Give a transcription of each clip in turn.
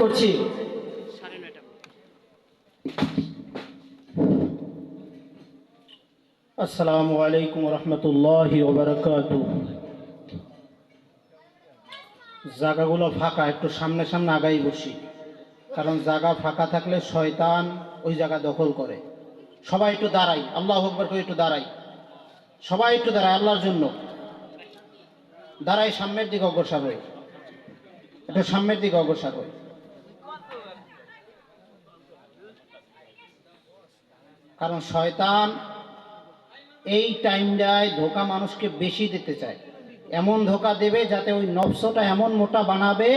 করছি। আসসালামু আলাইকুম রহমতুল্লাহি ওয়া বারাকাতুহু। জায়গাগুলো ফাঁকা, একটু সামনে সামনে আগাই বসি, কারণ জায়গা ফাঁকা থাকলে শয়তান ওই জায়গা দখল করে। সবাই একটু দাঁড়াই, আল্লাহু আকবার করে একটু দাঁড়াই, সবাই একটু দাঁড়াই আল্লাহর জন্য। দাঁড়াই, সামনের দিকে অগ্রসর হই, একটু সামনের দিকে অগ্রসর হই। কারণ শয়তান এই টাইমটায় ধোঁকা মানুষকে বেশি দিতে চায়। এমন ধোঁকা দেবে যাতে ওই নফসটা এমন মোটা বানাবে,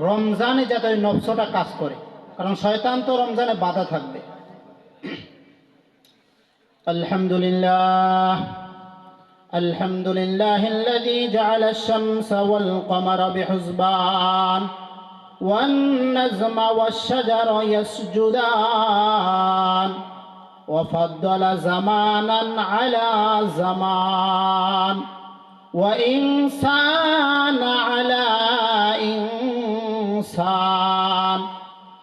রমজানে যাতে ওই নফসটা কাজ করে। কারণ শয়তান তো রমজানে বাধা থাকবে। আলহামদুলিল্লাহ আলহামদুলিল্লাহিল্লাযী জাআলা আশ-শামসা ওয়াল কমারা বিহুসবান ওয়ান নাজমা ওয়াশ-শাজারা ইয়াসজুদান وفضل زمانا على زمان وإنسان على إنسان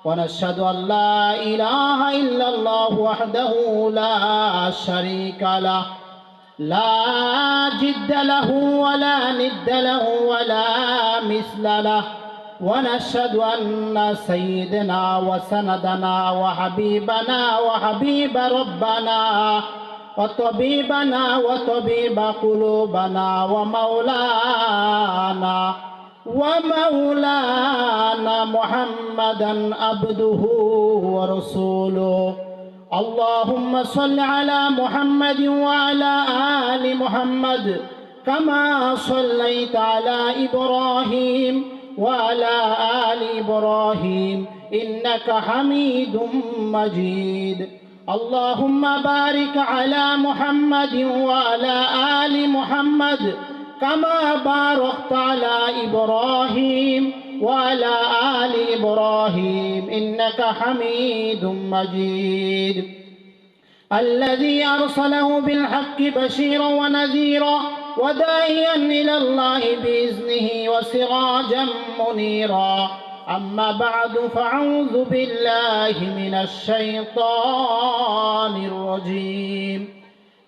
ونشهد أن لا إله إلا الله وحده لا شريك له لا جد له ولا ند له ولا مثل له ونشهد أن سيدنا وسندنا وحبيبنا وحبيب ربنا وطبيبنا وطبيب قلوبنا ومولانا محمدا عبده ورسوله اللهم صل على محمد وعلى آل محمد كما صليت على إبراهيم وعلى آل إبراهيم إنك حميد مجيد اللهم بارك على محمد وعلى آل محمد كما باركت على إبراهيم وعلى آل إبراهيم إنك حميد مجيد الذي أرسله بالحق بشيرا ونذيرا وداعيا إلى الله بإذنه وسراجا منيرا أما بعد فأعوذ بالله من الشيطان الرجيم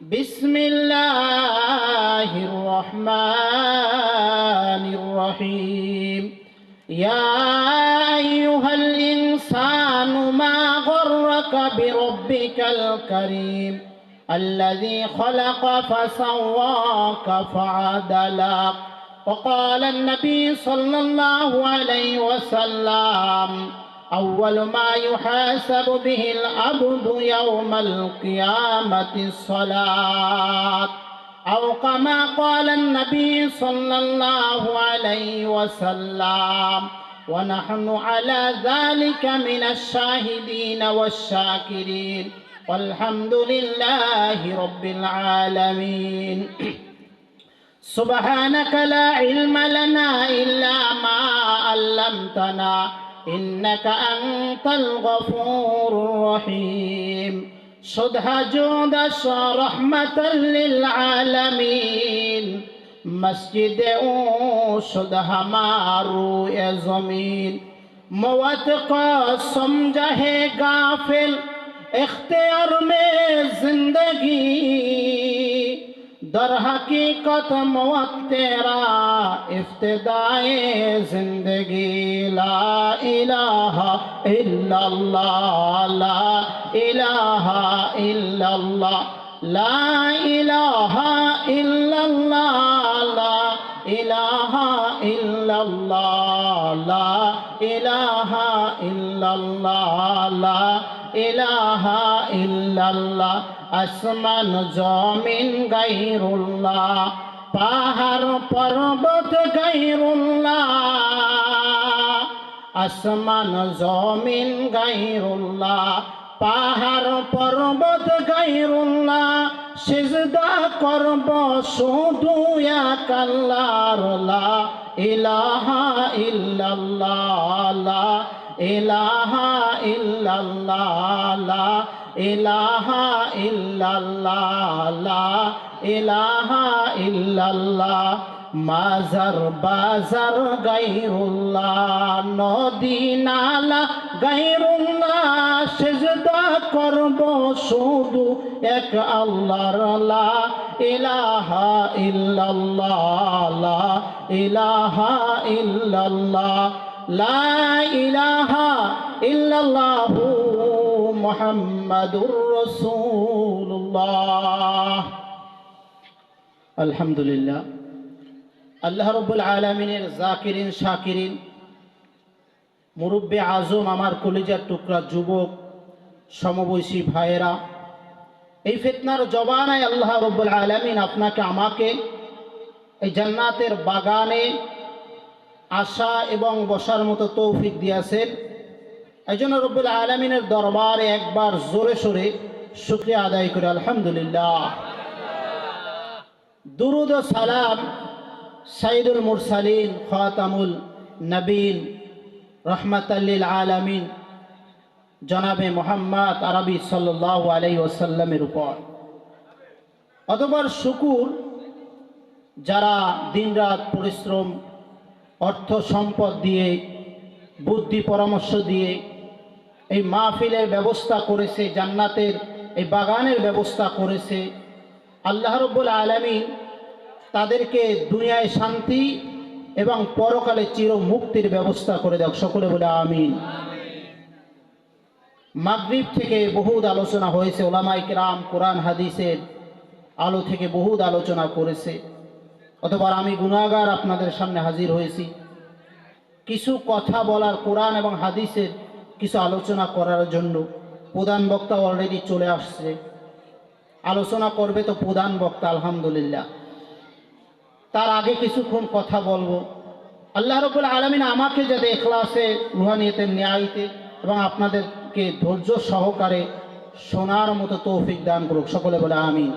بسم الله الرحمن الرحيم يا أيها الإنسان ما غرك بربك الكريم الذي خلق فسواك فعدلك وقال النبي صلى الله عليه وسلم أول ما يحاسب به العبد يوم القيامة الصلاة أو كما قال النبي صلى الله عليه وسلم ونحن على ذلك من الشاهدين والشاكرين والحمد لله رب العالمين سبحانك لا علم لنا إلا ما علمتنا إنك أنت الغفور الرحيم شدها جودش رحمة للعالمين مسجد شدها مارو زمين موت قسم جہے غافل اختیار میں زندگی در حقیقت موت تیرا ابتدائے زندگی لا الہ الا اللہ لا الہ الا اللہ لا الہ الا اللہ لا الہ الا اللہ لا الہ الا اللہ لا الہ الا اللہ আসমান জমিন গায়রুল্লাহ পাহাড় পর্বত গায়রুল্লাহ আসমান জমিন গায়রুল্লাহ পাহাড় পর্বত গায়রুল্লাহ সিজদা করব শুধু এক আল্লাহর লা ইলাহা ইল্লাল্লাহ লা ইলাহা ইল্লাল্লাহ লা ইলাহা ইল্লাল্লাহ লা ইলাহা ইল্লাল্লাহ মাজার বাজার গায়রুল্লাহ, নদী নালা গায়রুল্লাহ, সেজদা করব শুধু এক আল্লাহর, লা ইলাহা ইল্লাল্লাহ, লা ইলাহা ইল্লাল্লাহ, লা ইলাহা ইল্লাল্লাহু মুহাম্মাদুর রাসূলুল্লাহ। আলহামদুলিল্লাহ, আল্লাহ রাব্বুল আলামিনের জাকিরিন শাকিরিন মুরব্বি আজম, আমার কলিজার টুকরা যুবক সমবয়সী ভাইয়েরা, এই ফিতনার জবানায় আল্লাহ রাব্বুল আলামিন আপনাকে আমাকে এই জান্নাতের বাগানে আসা এবং বসার মতো তৌফিক দিয়েছেন। এই জন্য রব্বুল আলামিনের দরবারে একবার জোরে সোরে শুকরিয়া আদায় করে আলহামদুলিল্লাহ। দুরুদ ও সালাম সাইয়্যিদুল মুরসালিন খাতামুল নবীন রাহমাতাল লিল আলামিন জনাবে মুহাম্মদ আরবি সাল্লাল্লাহু আলাইহি ওয়াসাল্লামের উপর। অতঃপর শুকুর, যারা দিনরাত পরিশ্রম, অর্থ সম্পদ দিয়ে, বুদ্ধি পরামর্শ দিয়ে এই মাহফিলের ব্যবস্থা করেছে, জান্নাতের এই বাগানের ব্যবস্থা করেছে, আল্লাহ রাব্বুল আলামিন তাদেরকে দুনিয়ায় শান্তি এবং পরকালে চির মুক্তির ব্যবস্থা করে দেয়। সকলে বলে আমিন। মাগরিব থেকে বহুত আলোচনা হয়েছে, উলামায়ে কেরাম কোরআন হাদিসের আলো থেকে বহুত আলোচনা করেছে। অতঃপর আমি গুনাহগার আপনাদের সামনে হাজির হয়েছি কিছু কথা বলার, কোরআন এবং হাদিসের কিছু আলোচনা করার জন্য। প্রধান বক্তা অলরেডি চলে আসছে, আলোচনা করবে তো প্রধান বক্তা আলহামদুলিল্লাহ। তার আগে কিছুক্ষণ কথা বলবো। আল্লাহ রাব্বুল আলামিন আমাকে যাতে ইখলাসে, রুহানিয়তের ন্যায়তে এবং আপনাদেরকে ধৈর্য সহকারে শোনার মতো তৌফিক দান করুক। সকলে বলে আমিন।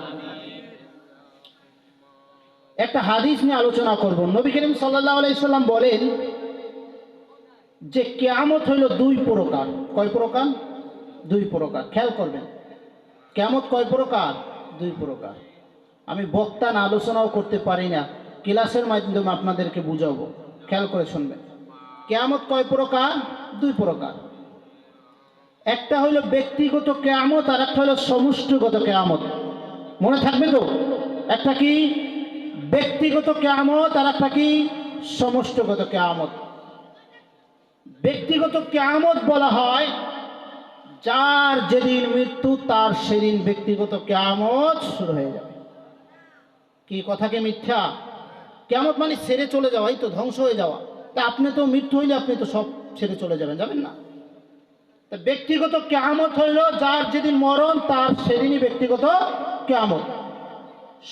একটা হাদিস নিয়ে আলোচনা করব। নবী করিম সাল্লাল্লাহু আলাইহি সাল্লাম বলেন যে কিয়ামত হইল দুই প্রকার। কয় প্রকার? দুই প্রকার। খেয়াল করবেন, কিয়ামত কয় প্রকার? দুই প্রকার। আমি বক্তা না, আলোচনাও করতে পারি না, ক্লাসের মাধ্যমে আপনাদেরকে বুঝাবো। খেয়াল করে শুনবেন। কিয়ামত কয় প্রকার? দুই প্রকার। একটা হইল ব্যক্তিগত কিয়ামত, আর একটা হইল সমষ্টিগত কিয়ামত। মনে থাকবে তো? একটা কি ব্যক্তিগত কিয়ামত, আর একটা কি সমষ্টিগত কিয়ামত। ব্যক্তিগত কিয়ামত বলা হয় যার যেদিন মৃত্যু তার সেদিন ব্যক্তিগত কিয়ামত শুরু হয়ে যাবে। কি কথা কি মিথ্যা? কিয়ামত মানে ছেড়ে চলে যাওয়া, এই তো ধ্বংস হয়ে যাওয়া। তা আপনি তো মৃত্যু হইলে আপনি তো সব ছেড়ে চলে যাবেন, যাবেন না? তা ব্যক্তিগত কিয়ামত হইল যার যেদিন মরণ তার সেদিনই ব্যক্তিগত কিয়ামত।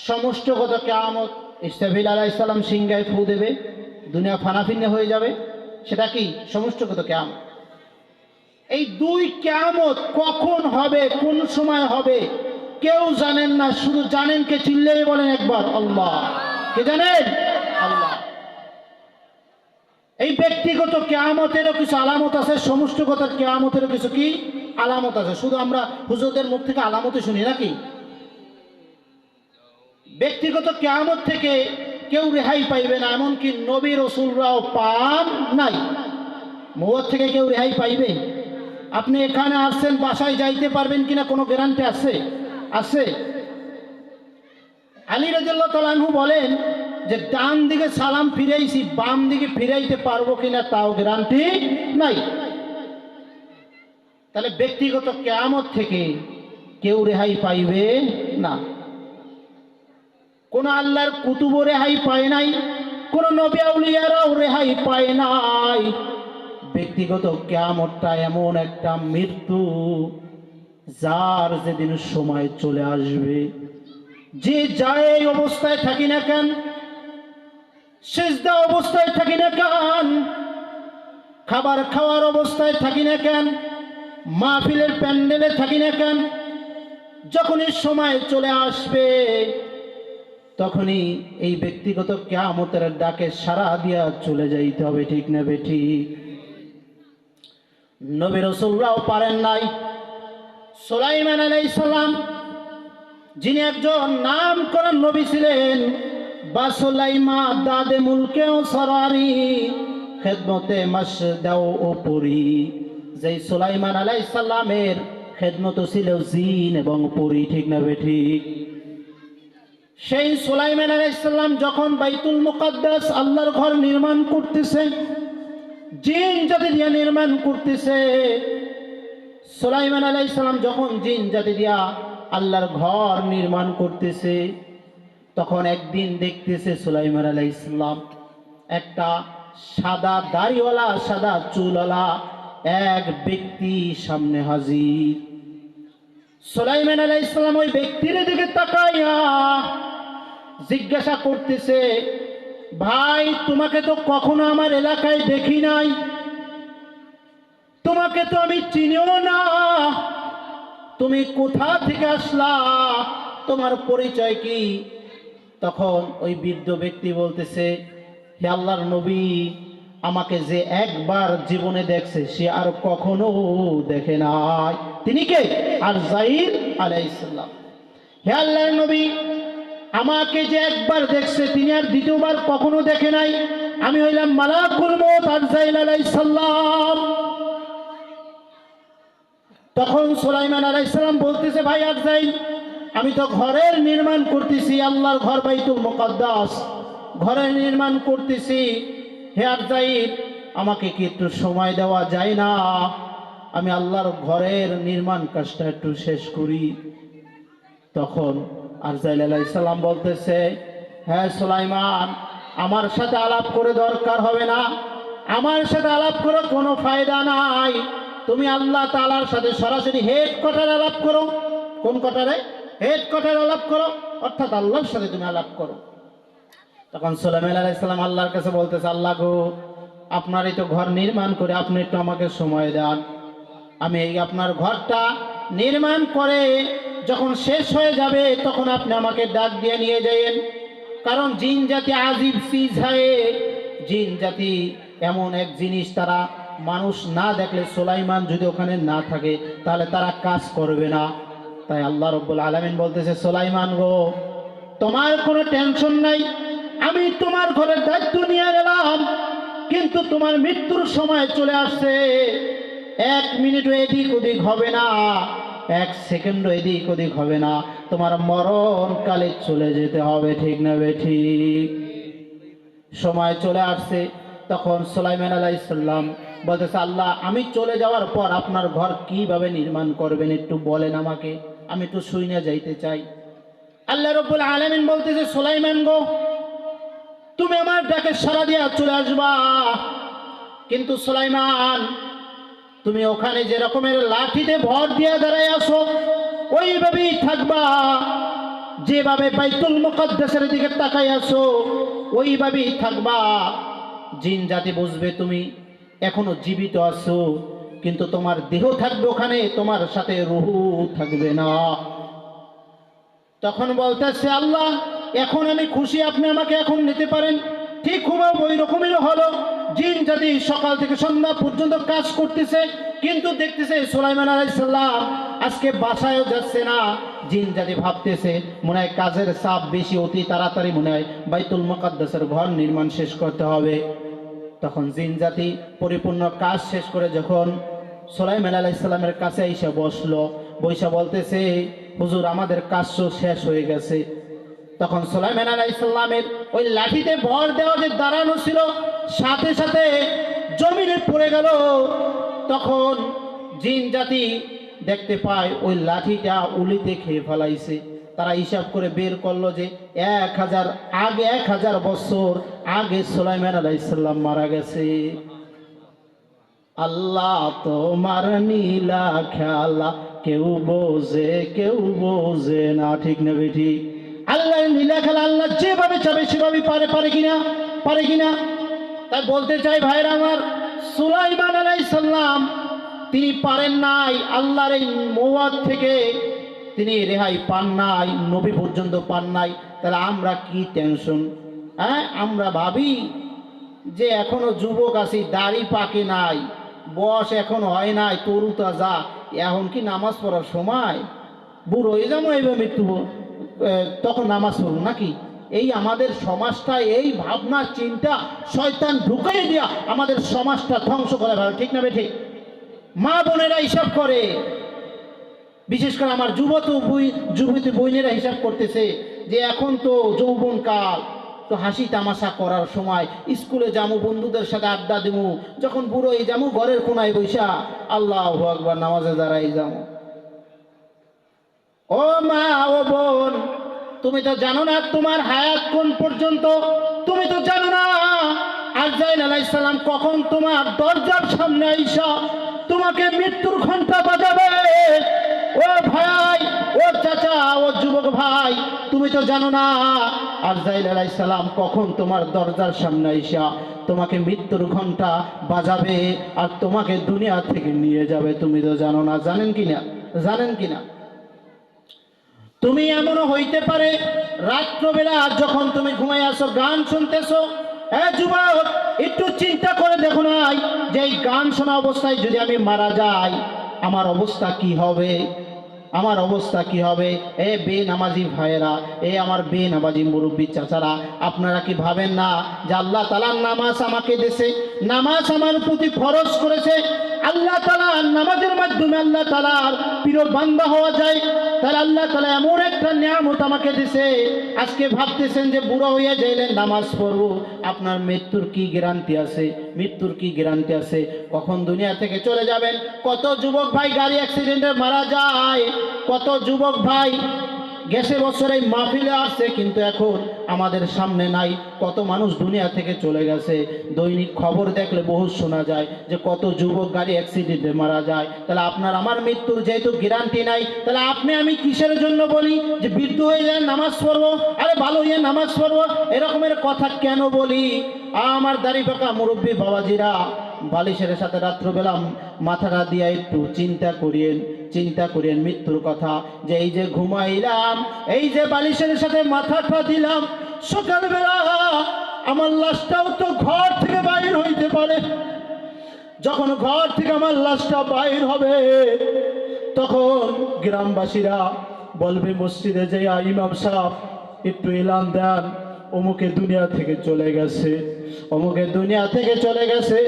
সমষ্টিগত কিয়ামত, ইসরাফিল আলাইহিস সালাম সিংহায় ফু দেবে, দুনিয়া ফানাফিন্নে হয়ে যাবে, সেটা কি সমষ্টিগত কিয়ামত। এই দুই কিয়ামত কখন হবে, কোন সময় হবে কেউ জানেন না, শুধু জানেন কে? চিল্লেই বলেন একবার আল্লাহ। কে জানেন? আল্লাহ। এই ব্যক্তিগত কিয়ামতেরও কিছু আলামত আছে, সমষ্টিগত কিয়ামতেরও কিছু কি আলামত আছে। শুধু আমরা হুজুরদের মুখ থেকে আলামতে শুনি নাকি? ব্যক্তিগত কিয়ামত থেকে কেউ রেহাই পাইবে না, এমনকি নবী রাসূলরাও পান নাই। মওত থেকে কেউ রেহাই পাইবে? আপনি এখানে আসছেন, বাসায় যাইতে পারবেন কিনা কোনো গ্যারান্টি আছে? আছে? আলী রাদিয়াল্লাহু তাআলা আনহু বলেন যে ডান দিকে সালাম ফিরাইছি, বাম দিকে ফিরাইতে পারবো কিনা তাও গ্যারান্টি নাই। তাহলে ব্যক্তিগত কিয়ামত থেকে কেউ রেহাই পাইবে না। কোন আল্লাহর কুতুবও রেহাই পায় নাই, কোন নবী আউলিয়ারাও রেহাই পায় নাই। ব্যক্তিগত কিয়ামতটা এমন একটা মৃত্যু যার যেদিন সময় চলে আসবে, যে যায় অবস্থায় থাকি না কেন, সিজদা অবস্থায় থাকি না কেন, খাবার খাওয়ার অবস্থায় থাকি না কেন, মাহফিলের প্যান্ডেলে থাকি না কেন, যখনই সময় চলে আসবে তখনই এই ব্যক্তিগত কিয়ামতের ডাকে সাড়া দিয়া চলে যাইতে হবে। ঠিক না বেঠিক? নবী রাসূলরাও পারেন নাই। সুলাইমান আলাইহিস সালাম, যিনি একজন নাম করা নবী ছিলেন, বা সুলাইমা দাদে মুলকেও সরারি খেদমতে মাসদাও ওপরি। যেই সুলাইমান আলাইহিস সালামের খেদমত ছিল জিন এবং পরি, ঠিক না ঠিক? সেই সুলাইমান আলাইহিস সালাম যখন বাইতুল মুকাদ্দাস আল্লাহর ঘর নির্মাণ করতেছে, জিন জাতি দিয়া নির্মাণ করতেছে, সুলাইমান আলাইহিস সালাম যখন জিন জাতি দিয়া আল্লাহর ঘর নির্মাণ করতেছে, তখন একদিন দেখতেছে সুলাইমান আলাইহিস সালাম একটা সাদা দাড়িওয়ালা সাদা চুলওয়ালা এক ব্যক্তি সামনে হাজির। সুলাইমান আলাইহিস সালাম ওই ব্যক্তির দিকে তাকাইয়া জিজ্ঞাসা করতেছে, ভাই তোমাকে তো কখনো আমার এলাকায় দেখি নাই, তোমাকে তো আমি চিনিও না, তুমি কোথা থেকে আসলা, তোমার পরিচয় কি? তখন ওই বৃদ্ধ ব্যক্তি বলতেছে, হে আল্লাহর নবী, আমাকে যে একবার জীবনে দেখছে সে আর কখনো দেখে নাই। তিনি কে? আরজাইল আলাইহিস সালাম। হে আল্লাহর নবী, আমাকে যে একবার দেখছে তিনি আর দ্বিতীয়বার কখনো দেখে নাই। আমি হইলাম মালাকুল মউত আরজাইল আলাইহিস সালাম। তখন সুলাইমান আলাইহিস সালাম বলতেছে, ভাই আরজাইল, আমি তো ঘরের নির্মাণ করতেছি, আল্লাহর ঘর বাইতুল মুকাদ্দাস, ঘরের নির্মাণ করতেছি। হে আরজাইল, আমাকে কি একটু সময় দেওয়া যায় না? আমি আল্লাহর ঘরের নির্মাণ কাজটা একটু শেষ করি। তখন আরজাইল আলাইহিস সালাম বলতেছে, হ্যাঁ সুলাইমান, আমার সাথে আলাপ করে দরকার হবে না, আমার সাথে আলাপ করে কোনো ফায়দা নাই। তুমি আল্লাহ তাআলার সাথে সরাসরি হেড কোয়ার্টারে আলাপ করো। কোন কোয়ার্টারে? হেড কোয়ার্টারে আলাপ করো, অর্থাৎ আল্লাহর সাথে তুমি আলাপ করো। তখন সুলাইমান আলাইহিস সালাম আল্লাহর কাছে বলতেছে, আল্লাহ গো, আপনারই তো ঘর নির্মাণ করে, আপনি একটু আমাকে সময় দেন। আমি এই আপনার ঘরটা নির্মাণ করে যখন শেষ হয়ে যাবে তখন আপনি আমাকে ডাক দিয়ে নিয়ে যাবেন। কারণ জিন জাতি আজিব চিজ হয়, জিন জাতি এমন এক জিনিস, তারা মানুষ না দেখলে, সুলাইমান যদি ওখানে না থাকে তাহলে তারা কাজ করবে না। তাই আল্লাহ রাব্বুল আলামিন বলতেছে, সুলাইমান গো, তোমার কোনো টেনশন নাই, আমি তোমার ঘরের দায়িত্ব নিয়ে গেলাম, কিন্তু তোমার মৃত্যুর সময় চলে আসছে। 1 মিনিটও এদিক ওদিক হবে না, 1 সেকেন্ডও এদিক ওদিক হবে না, তোমার মরণ কালে চলে যেতে হবে, ঠিক না ঠিক? সময় চলে আসছে। তখন সুলাইমান আলাইহিস সালাম বলতেছে, আল্লাহ, আমি চলে যাওয়ার পর আপনার ঘর কিভাবে নির্মাণ করবেন একটু বলেন আমাকে, আমি একটু শুইনা যাইতে চাই। আল্লাহ রাব্বুল আলামিন বলতেছে, সুলাইমান গো, তুমি আমার ডাকে সাড়া দিয়া চলে আসবা, কিন্তু সুলাইমান, তুমি ওখানে যে রকমের লাঠিতে ভর দিয়ে দাঁড়ায় আসো ওইভাবেই থাকবা, যেভাবে বাইতুল মুকাদ্দাসের দিকে তাকাই আসো ওইভাবেই থাকবা। জিন জাতি বুঝবে তুমি এখনো জীবিত আছো, কিন্তু তোমার দেহ থাকবে ওখানে, তোমার সাথে রূহ থাকবে না। তখন বলতেছে, আল্লাহ, এখন আমি খুশি, আপনি আমাকে এখন নিতে পারেন। ঠিক হুবহু ওই রকমের হলো। জিন জাতি সকাল থেকে সন্ধ্যা পর্যন্ত কাজ করতেছে, কিন্তু দেখতেছে সুলাইমান আলাইহিস সালাম আজকে বাসায়ও যাচ্ছে না। জিন জাতি ভাবতেছে মনে হয় কাজের চাপ বেশি, অতি তাড়াতাড়ি মনে হয় বাইতুল মুকাদ্দাসের ঘর নির্মাণ শেষ করতে হবে। তখন জিন জাতি পরিপূর্ণ কাজ শেষ করে যখন সুলাইমান আলাইহিস সালামের কাছে এসে বসলো, বৈশা বলতেছে, হুজুর, আমাদের কাজ শেষ হয়ে গেছে। তখন সুলাইমান আলাইহিস সালামের ওই লাঠিতে ভর দেওয়া যে দাঁড়ানো ছিল, সাথে সাথে জমিনে পড়ে গেল। তখন জিন জাতি দেখতে পায় ওই লাঠিটা উলিতে খেয়ে ফেলাইছে। তারা হিসাব করে বের করলো যে 1000 বছর আগে সুলাইমান আলাইহিস সালাম মারা গেছে। আল্লাহ তোমার নীলা খেলা কেউ বোঝে না, ঠিক না বেঠিক? আল্লাহর নীলা খেলা আল্লাহ যেভাবে চাবে সেভাবে পারে কিনা? তাই বলতে চাই ভাইরা আমার, সুলাইমান আলাইহিস সালাম তিনি পারেন নাই, আল্লাহর এই মওয়াদ থেকে তিনি রেহাই পান নাই, নবী পর্যন্ত পান নাই। তাহলে আমরা কি টেনশন? হ্যাঁ, আমরা ভাবি যে এখনো যুবক আছি, দাড়ি পাকে নাই, বয়স এখন হয় নাই, তরু তাজা, এখন কি নামাজ পড়ার সময়? বুড়ো হয়ে যাবো এইভাবে মৃত্যু, তখন নামাজ পড়ুন নাকি? এই আমাদের সমাজটা, এই ভাবনা চিন্তা শয়তান ঢুকাই দিয়া আমাদের সমাজটা ধ্বংস করে ভালো, ঠিক না ঠিক? মা বোনেরা হিসাব করে, বিশেষ করে আমার যুবতী বোনেরা হিসাব করতেছে যে এখন তো যৌবন কাল, তো হাসি তামাশা করার সময়, স্কুলে যামু, বন্ধুদের সাথে আড্ডা দিমু, যখন বুড়ো হয়ে যামু ঘরের কোনায় বৈশা আল্লাহু আকবার নামাজে দাঁড়াই যামু। ও মা, ও বোন, তুমি তো জানো না তোমার হায়াত কোন পর্যন্ত। তুমি তো জানো না আজরাইল আলাইহিস সালাম কখন তোমার দরজার সামনে আইসা তোমাকে মৃত্যুর ঘন্টা বাজাবে। ও ভাই, ও চাচা, ও যুবক ভাই, তুমি তো জানো না আজরাইল আলাইহিস সালাম কখন তোমার দরজার সামনে আইসা তোমাকে মৃত্যুর ঘন্টা বাজাবে আর তোমাকে দুনিয়া থেকে নিয়ে যাবে। তুমি তো জানো না। জানেন কিনা? জানেন কিনা? তুমি এমনও হইতে পারে রাত্রবেলা যখন তুমি ঘুমাই আসো গান শুনতেছো। যুবক, একটু চিন্তা করে দেখো নাই যে এই গান শোনা অবস্থায় যদি আমি মারা যাই আমার অবস্থা কি হবে? আমার অবস্থা কি হবে? বেনামাজি ভাইয়েরা, আমার বেনামাজি মুরব্বী চাচারা, আপনারা কি ভাবেন না যে আল্লাহ তাআলা নামাজ আমাকে দিয়েছে, নামাজ আমার প্রতি ফরজ করেছে, আল্লাহ তাআলা নামাজের মাধ্যমে আল্লাহ তাআলার প্রিয় বান্দা হওয়া যায়। তাহলে আল্লাহ তাআলা এমন একটা নিয়ামত আমাকে দিয়েছে, আজকে ভাবতেছেন যে বুড়ো হয়ে যাইলেন নামাজ পড়বো, আপনার মৃত্যুর কি গ্যারান্টি আছে? মৃত্যুর কি গ্যারান্টি আছে? কখন দুনিয়া থেকে চলে যাবেন? কত যুবক ভাই গাড়ি অ্যাক্সিডেন্টে মারা যায়, কত যুবক ভাই গেছে বছর এই মাহফিলে আসছে কিন্তু এখন আমাদের সামনে নাই। কত মানুষ দুনিয়া থেকে চলে গেছে, দৈনিক খবর দেখলে বহু শোনা যায় যে কত যুবক গাড়ি অ্যাক্সিডেন্টে মারা যায়। তাহলে আপনার আমার মৃত্যুর যেহেতু গ্যারান্টি নাই, তাহলে আপনি আমি কিসের জন্য বলি যে বৃদ্ধ হয়ে যায় নামাজ পড়বো, আরে ভালো হয়ে নামাজ পড়বো, এরকমের কথা কেন বলি? আমার দাড়ি পাকা মুরব্বী বাবাজিরা, বালিশের সাথে রাত্রবেলা মাথাটা দিয়ে একটু চিন্তা করিয়েন মৃত্যুর কথা। যে এই যে ঘুমাইলাম, এই যে বালিশের সাথে মাথাটা দিলাম, সকালবেলা আমার লাশটাও তো ঘর থেকে বাইর হইতে পারে। যখন ঘর থেকে আমার লাশটা বাইর হবে তখন গ্রামবাসীরা বলবে মসজিদে যে ইমাম সাহেব একটু এলান দেন, অমুকে দুনিয়া থেকে চলে গেছে, অমুকে দুনিয়া থেকে চলে গেছে।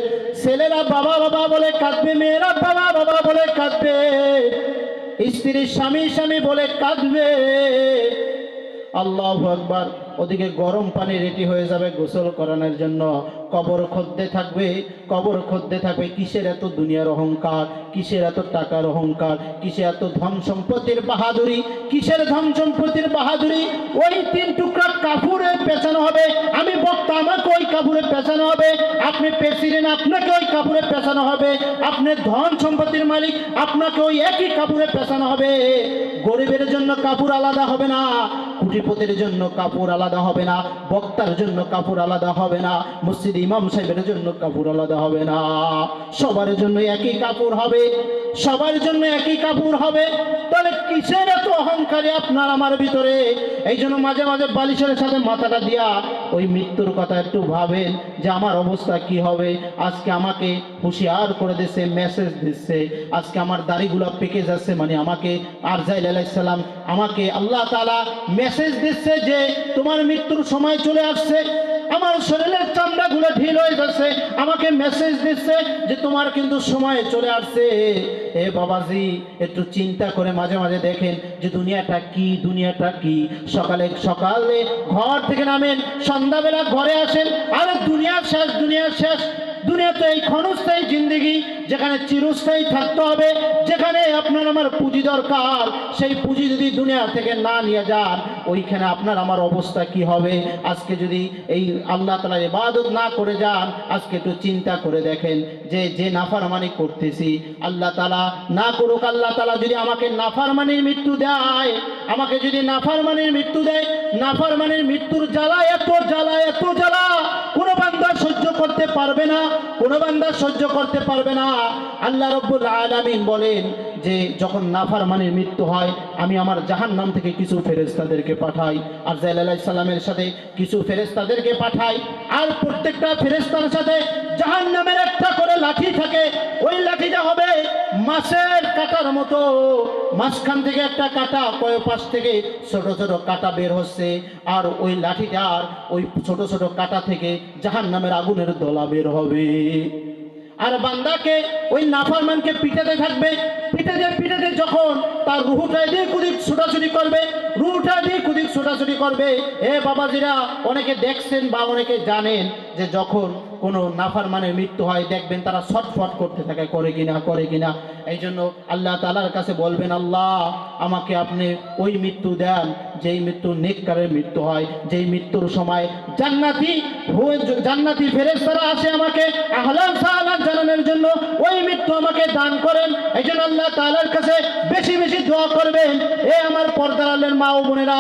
ছেলেরা বাবা বাবা বলে কাঁদবে, মেয়েরা বাবা বাবা বলে কাঁদবে, স্ত্রী স্বামী স্বামী বলে কাঁদবে। আল্লাহু আকবার। ওদিকে গরম পানি রেডি হয়ে যাবে গোসল করানোর জন্য, কবর খদ্দে থাকবে। কিসের এত দুনিয়ার অহংকার? কিসের এত টাকার অহংকার? কিসের এত ধন সম্পত্তির বাহাদুরি? কিসের ধন সম্পত্তির বাহাদুরি? ওই 3 টুকরা কাপড়ে পেছানো হবে। আমি বক্তা, আমাকে ওই কাপড়ে পেছানো হবে। আপনি প্রেসিডেন্ট, আপনাকে ওই কাপড়ে পেছানো হবে। আপনি ধন সম্পত্তির মালিক, আপনাকে ওই একই কাপড়ে পেছানো হবে। গরিবের জন্য কাপড় আলাদা হবে না, কোটিপতির জন্য কাপড় আলাদা হবে না, বক্তার জন্য কাপড় আলাদা হবে না, মসজিদ ইমাম সাহেবের জন্য কাপড় আলাদা হবে না। সবার জন্য একই কাপড় হবে, সবার জন্য একই কাপড় হবে। তাহলে কিসের এত অহংকারী আপনার আমার ভিতরে? এই জন্য মাঝে মাঝে বালিশের সাথে মাথাটা দিয়া ওই মৃত্যুর কথা একটু ভাবেন যে আমার অবস্থা কি হবে। আজকে আমাকে হুঁশিয়ার করে দিচ্ছে, মেসেজ দিচ্ছে, আজকে আমার দাড়িগুলো পেকে যাচ্ছে, মানে আমাকে আরজাইল আলাইহিস সালাম আমাকে আল্লাহ তাআলা মেসেজ দিচ্ছে যে তোমার মৃত্যুর সময় চলে আসছে। আমার শরীরের চামড়াগুলো ঢিল হয়ে যাচ্ছে, আমাকে মেসেজ দিচ্ছে যে তোমার কিন্তু সময় চলে আসছে। বাবাজি, একটু চিন্তা করে মাঝে মাঝে দেখেন যে দুনিয়াটা কি। সকালে ঘর থেকে নামেন, সন্ধ্যাবেলা ঘরে আসেন, আরে দুনিয়া শেষ। দুনিয়া তো এই ক্ষণস্থায়ী জিন্দেগি, যেখানে চিরস্থায়ী থাকতে হবে, যেখানে আপনার আমার পুঁজি দরকার, সেই পুঁজি যদি দুনিয়া থেকে না নিয়ে যান, ওইখানে আপনার আমার অবস্থা কি হবে? আজকে যদি এই আল্লাহ তাআলার ইবাদত না করে যান, আজকে একটু চিন্তা করে দেখেন যে নাফরমানি করতেছি, আল্লাহ তাআলা না করুক, আল্লাহ তাআলা যদি আমাকে নাফরমানির মৃত্যু দেয়, আমাকে যদি নাফরমানির মৃত্যু দেয়, নাফরমানির মৃত্যুর জ্বালা এত জ্বালা কোনো বান্দা সহ্য করতে পারবে না, কোনো বান্দা সহ্য করতে পারবে না। আল্লাহ রাব্বুল আলামিন বলেন যে যখন নাফরমানির মৃত্যু হয়, আমি আমার জাহান্নাম থেকে কিছু ফেরেশতাদেরকে পাঠাই, আরজাইল আলাইহিস সালামের সাথে কিছু ফেরেশতাদেরকে পাঠাই, আর প্রত্যেকটা ফেরেশতার সাথে জাহান্নামের একটা করে লাঠি থাকে। ওই লাঠিটা হবে মাছের কাটার মতো মাঝখান থেকে একটা কাটা, কয় পাশ থেকে ছোট ছোট কাটা বের হচ্ছে, আর ওই লাঠিটার ওই ছোট ছোট কাটা থেকে জাহান্নামের আগুনের দলা বের হবে। আর বান্দাকে ওই নাফরমানকে পিটাতে থাকবে, পিটাতে পিটাতে যখন তার রুহটা এদিক ওদিক ছোটাছুটি করবে, রুহটা এদিক ওদিক ছোটাছুটি করবে। এ বাবাজিরা, অনেকে দেখছেন বা অনেকে জানেন যে যখন কোনো নাফরমানের মৃত্যু হয় দেখবেন তারা ছটফট করতে থাকে, করে কিনা। এই জন্য আল্লাহ তাআলার কাছে বলবেন, আল্লাহ আমাকে আপনি ওই মৃত্যু দেন যেই মৃত্যু নেককারের মৃত্যু হয়, যেই মৃত্যুর সময় জান্নাতি ফেরেশতারা আসে আমাকে আহলান সাহলান জানানোর জন্য, ওই মৃত্যু আমাকে দান করেন। এই জন্য আল্লাহ তাআলার কাছে বেশি বেশি দোয়া করবেন। এ আমার পর্দার আলের মা ও বোনেরা,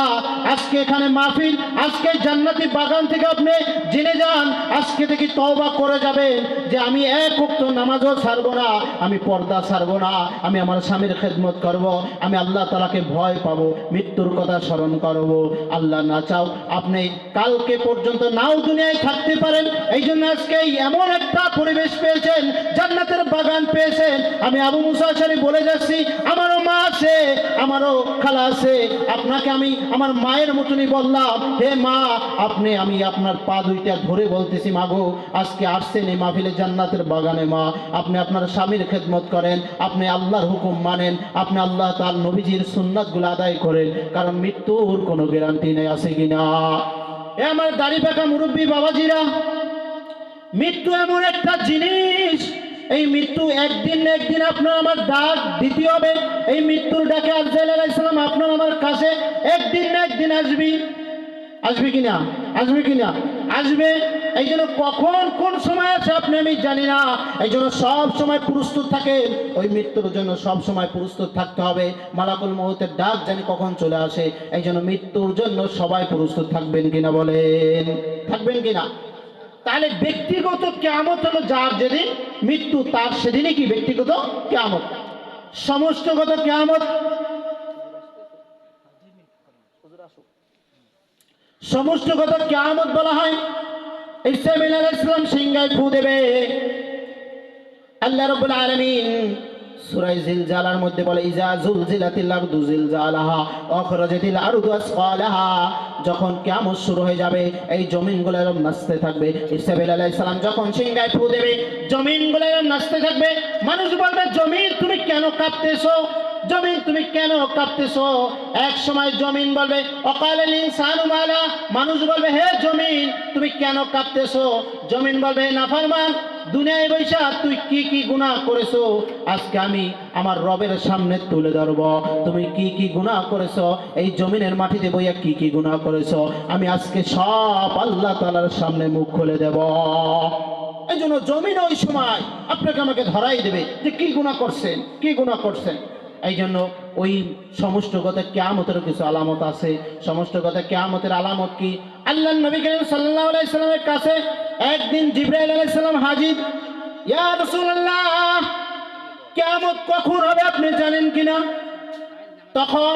আজকে এখানে মাহফিল, আজকে জান্নাতি বাগান থেকে আপনি জেনে যান, আজকে থেকে তওবা করে যাবেন যে আমি এক ওয়াক্ত নামাজও ছাড়বো না, আমি পর্দা ছাড়বো না, আমি আমার স্বামীর খেদমত করব, আমি আল্লাহ তাআলাকে ভয় পাবো, মৃত্যুর কথা স্মরণ করব। আল্লাহ না চাও আপনি কালকে পর্যন্ত নাও দুনিয়ায় থাকতে পারেন। এই জন্য আজকে এমন একটা পরিবেশ পেয়েছেন, জান্নাতের বাগান পেয়েছেন। আমি আবু মুসা আশারী বলে যাচ্ছি, আমারও মা আছে, আমারও খালা আছে, আপনাকে আমি আমার মায়ের মতনই বললাম, হে মা আপনি, আমি আপনার পা দুইটা ধরে বলতেছি, মাগো আজকে আসছেন এই মাহফিলে জান্নাতের বাগানে, মা আপনি আপনার স্বামীর খেদমত করেন, আপনি আল্লাহর হুকুম মানেন, আপনি আল্লাহ তার নবীজির সুন্নাতগুলো আদায় করেন, কারণ মৃত্যুর কোনো গ্যারান্টি নেই, আছে কিনা? এ আমার দাড়ি পাকা মুরব্বী বাবাজিরা, মৃত্যু এমন একটা জিনিস, এই মৃত্যু একদিন না একদিন আপনার আমার ডাক দিতে হবে। এই মৃত্যুর ডাকে আজরাইল আলাইহিস সালাম আপনার আমার কাছে একদিন না একদিন আসবে কিনা? আসবে। এই জন্য কখন কোন সময় আছে আপনি আমি জানি না। এই জন্য সব সময় প্রস্তুত থাকেন, ওই মৃত্যুর জন্য সব সময় প্রস্তুত থাকতে হবে। মালাকুল মউতের ডাক জানি কখন চলে আসে, এই জন্য মৃত্যুর জন্য সবাই প্রস্তুত থাকবেন কিনা বলেন? থাকবেন কিনা? তাহলে ব্যক্তিগত কিয়ামত হলো যার যেদিন মৃত্যু, তার সেদিনই কি ব্যক্তিগত কিয়ামত। সমষ্টিগত কিয়ামত, সমষ্টিগত কিয়ামত বলা হয় ইসরাঈল আলাইহিস সালাম সিংহায় ফু দেবে। আল্লাহ রাব্বুল আলামিন সূরা জিলজালার মধ্যে বলে, ইজা জুলজিলাতিল আরদু জিলজালাহা আখরাজাতিল আরদু আসকালাহা, যখন কিয়ামত শুরু হয়ে যাবে এই জমিনগুলো এরকম নাচতে থাকবে। ইসরাঈল আলাইহিস সালাম যখন সিংহায় ফু দেবে জমিনগুলো এরকম নাচতে থাকবে। মানুষ বলবে, জমিন তুমি কেন কাঁপতেছো? জমিন তুমি কেন কাঁপতেছো? এক সময় জমিন বলবে, অকালাল ইনসানু মালা, মানুষ বলবে, হে জমিন তুমি কেন কাঁপতেছো? জমিন বলবে, নাফরমান, দুনিয়ায় বৈশা তুই কি কি গুনাহ করেছো, আজকে আমি আমার রবের সামনে তুলে ধরব। তুমি কি কি গুনাহ করেছো, এই জমিনের মাটিতে বইয়া কি কি গুনাহ করেছো, আমি আজকে সব আল্লাহ তাআলার সামনে মুখ খুলে দেব। এই জন্য জমিন ওই সময় আপনাকে আমাকে ধরাই দেবে যে কি গুনাহ করছেন। এই জন্য ওই সমষ্টিগত কিয়ামতের কিছু আলামত আছে। সমষ্টিগত কিয়ামতের আলামত কি? আল্লাহর নবী করিম সাল্লাল্লাহু আলাইহি সাল্লামের কাছে একদিন জিবরাইল আলাইহিস সালাম হাজির। ইয়া রাসূলুল্লাহ, কিয়ামত কখন হবে আপনি জানেন কিনা? তখন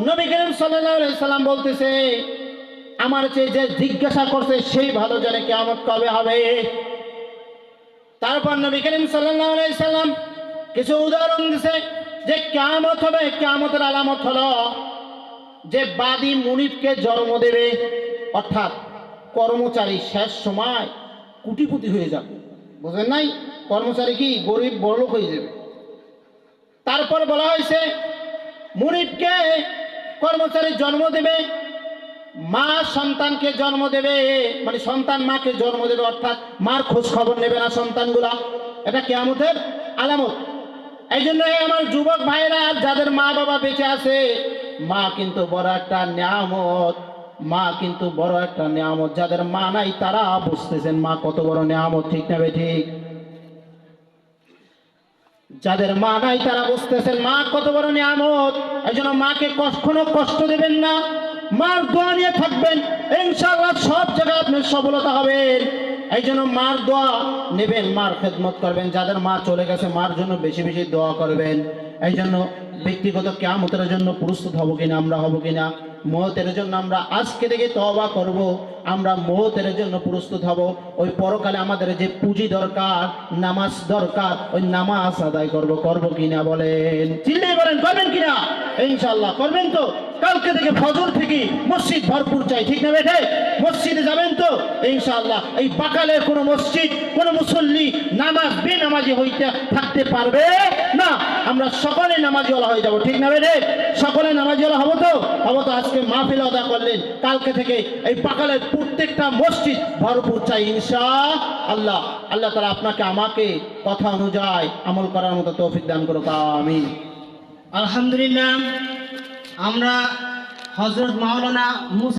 নবী করিম সাল্লাল্লাহু আলাইহি সাল্লাম বলতেছে, আমার চেয়ে যে জিজ্ঞাসা করছে সেই ভালো জানে কিয়ামত কবে হবে। তারপর নবী করিম সাল্লাল্লাহু আলাইহি সাল্লাম কিছু উদাহরণ দিছে যে কিয়ামত হবে। কিয়ামতের আলামত হলো যে বাদী মুনিবকে জন্ম দেবে, অর্থাৎ কর্মচারী শেষ সময় কোটিপতি হয়ে যাবে। বুঝেন নাই? কর্মচারী কি গরিব বড়লোক হয়ে যাবে। তারপর বলা হয়েছে মুনিবকে কর্মচারী জন্ম দেবে, মা সন্তানকে জন্ম দেবে, মানে সন্তান মাকে জন্ম দেবে, অর্থাৎ মার খোঁজ খবর নেবে না সন্তানগুলা। এটা কিয়ামতের আলামত। এই জন্য আমার যুবক ভাইরা যাদের মা বাবা বেঁচে আছে, মা কিন্তু বড় একটা নিয়ামত, মা কিন্তু বড় একটা নিয়ামত। যাদের মা নাই তারা বুঝতেছেন মা কত বড় নিয়ামত, ঠিক না ঠিক? যাদের মা নাই তারা বুঝতেছেন মা কত বড় নিয়ামত। এই জন্য মাকে কখনো কষ্ট দেবেন না, মার দোয়া নিয়ে থাকবেন, ইনশাআল্লাহ সব জায়গায় আপনি সফলতা হবেন। এই জন্য মার দোয়া নেবেন, মার খেদমত করবেন। যাদের মা চলে গেছে মার জন্য বেশি বেশি দোয়া করবেন। এই জন্য ব্যক্তিগত কিয়ামতের জন্য প্রস্তুত হব কিনা, আমরা হব কিনা? মওতের জন্য আমরা আজকে থেকে তওবা করব, আমরা মওতের জন্য প্রস্তুত হব। ওই পরকালে আমাদের যে পুঁজি দরকার, নামাজ দরকার, ওই নামাজ আদায় করব কিনা বলেন? চিল্লিয়ে বলেন করবেন কিনা? ইনশাআল্লাহ করবেন তো? কালকে থেকে ফজর থেকে মসজিদ ভরপুর চাই, ঠিক না বেঠে? মসজিদে যাবেন তো ইনশাআল্লাহ? এই বাকালের কোনো মসজিদ, কোনো মুসল্লি নামাজ বেনামাজি হইতে থাকতে পারবে না। আমরা সকলে নামাজিওয়ালা হয়ে যাব, ঠিক না বেঠে? সকলে নামাজিওয়ালা হবো তো? হবো তো? আজকে মাহফিল আদা করলেন, কালকে থেকে এই বাকালের প্রত্যেকটা মসজিদ ভরপুর চাই ইনশাআল্লাহ। আল্লাহ তাআলা আপনাকে আমাকে কথা অনুযায়ী আমল করার মতো তৌফিক দান করুক, আমিন। আলহামদুলিল্লাহ, আমরা হযরত মাওলানা